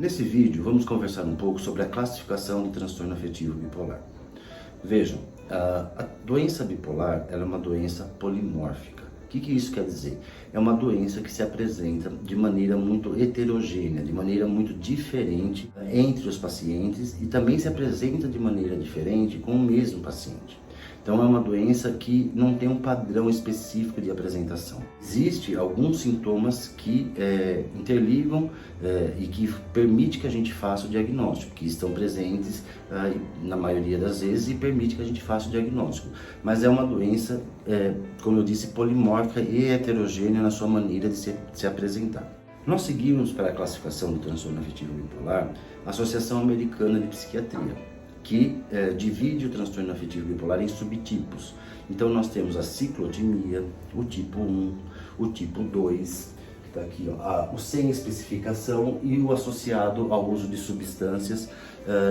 Nesse vídeo, vamos conversar um pouco sobre a classificação do transtorno afetivo bipolar. Vejam, a doença bipolar ela é uma doença polimórfica. O que isso quer dizer? É uma doença que se apresenta de maneira muito heterogênea, de maneira muito diferente entre os pacientes e também se apresenta de maneira diferente com o mesmo paciente. Então é uma doença que não tem um padrão específico de apresentação. Existem alguns sintomas que interligam e que permite que a gente faça o diagnóstico, que estão presentes na maioria das vezes e permite que a gente faça o diagnóstico. Mas é uma doença, como eu disse, polimórfica e heterogênea na sua maneira de se apresentar. Nós seguimos para a classificação do transtorno afetivo bipolar a Associação Americana de Psiquiatria, que divide o transtorno afetivo bipolar em subtipos. Então nós temos a ciclotimia, o tipo 1, o tipo 2, que está aqui, ó, o sem especificação e o associado ao uso de substâncias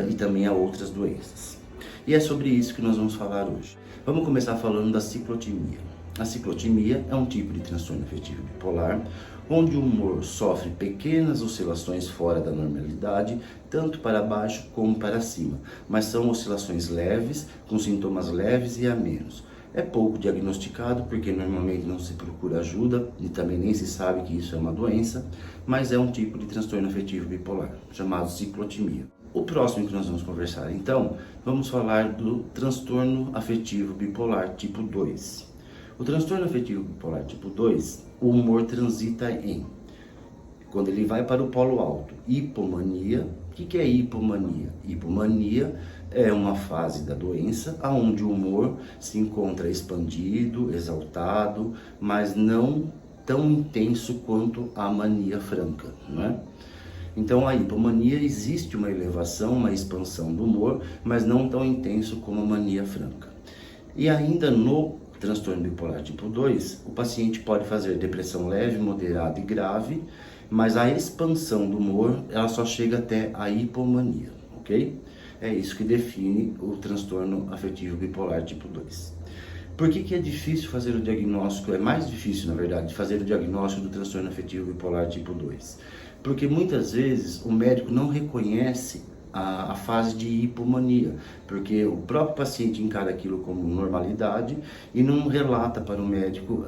e também a outras doenças. E é sobre isso que nós vamos falar hoje. Vamos começar falando da ciclotimia. A ciclotimia é um tipo de transtorno afetivo bipolar, onde o humor sofre pequenas oscilações fora da normalidade, tanto para baixo como para cima, mas são oscilações leves, com sintomas leves e amenos. É pouco diagnosticado porque normalmente não se procura ajuda e também nem se sabe que isso é uma doença, mas é um tipo de transtorno afetivo bipolar, chamado ciclotimia. O próximo que nós vamos conversar, então, vamos falar do transtorno afetivo bipolar tipo 2. O transtorno afetivo bipolar tipo 2, o humor transita em, quando ele vai para o polo alto, hipomania. O que é hipomania? Hipomania é uma fase da doença onde o humor se encontra expandido, exaltado, mas não tão intenso quanto a mania franca, não é? Então, a hipomania existe uma elevação, uma expansão do humor, mas não tão intenso como a mania franca. E ainda no transtorno bipolar tipo 2, o paciente pode fazer depressão leve, moderada e grave, mas a expansão do humor, ela só chega até a hipomania, ok? É isso que define o transtorno afetivo bipolar tipo 2. Por que é difícil fazer o diagnóstico? É mais difícil, na verdade, fazer o diagnóstico do transtorno afetivo bipolar tipo 2. Porque muitas vezes o médico não reconhece a fase de hipomania, porque o próprio paciente encara aquilo como normalidade e não relata para o médico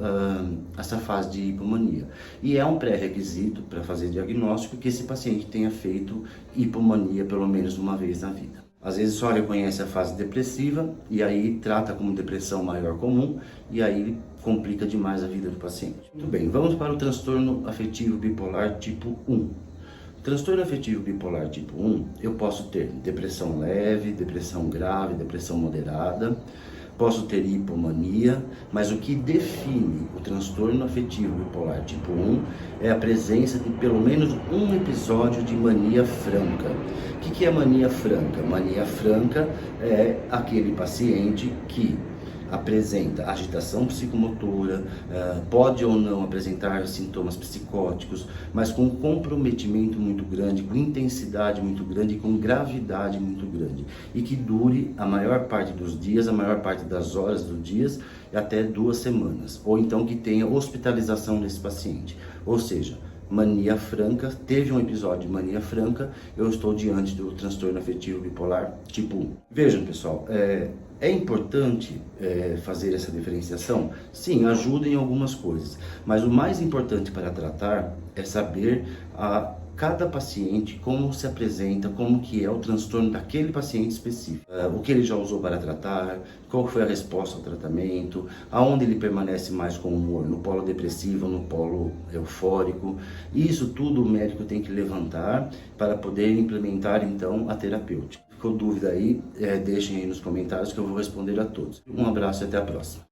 essa fase de hipomania. E é um pré-requisito para fazer diagnóstico que esse paciente tenha feito hipomania pelo menos uma vez na vida. Às vezes só reconhece a fase depressiva e aí trata como depressão maior comum e aí complica demais a vida do paciente. Muito bem, vamos para o transtorno afetivo bipolar tipo 1. Transtorno afetivo bipolar tipo 1, eu posso ter depressão leve, depressão grave, depressão moderada, posso ter hipomania, mas o que define o transtorno afetivo bipolar tipo 1 é a presença de pelo menos um episódio de mania franca. O que é mania franca? Mania franca é aquele paciente que apresenta agitação psicomotora, pode ou não apresentar sintomas psicóticos, mas com comprometimento muito grande, com intensidade muito grande e com gravidade muito grande. E que dure a maior parte dos dias, a maior parte das horas do dia, até 2 semanas. Ou então que tenha hospitalização desse paciente. Ou seja, mania franca, teve um episódio de mania franca, eu estou diante do transtorno afetivo bipolar tipo 1. Vejam, pessoal, é importante fazer essa diferenciação? Sim, ajuda em algumas coisas, mas o mais importante para tratar é saber cada paciente como se apresenta, como que é o transtorno daquele paciente específico, o que ele já usou para tratar, qual foi a resposta ao tratamento, aonde ele permanece mais com o humor, no polo depressivo, no polo eufórico. Isso tudo o médico tem que levantar para poder implementar então a terapêutica. Ficou dúvida aí, deixem aí nos comentários que eu vou responder a todos. Um abraço e até a próxima.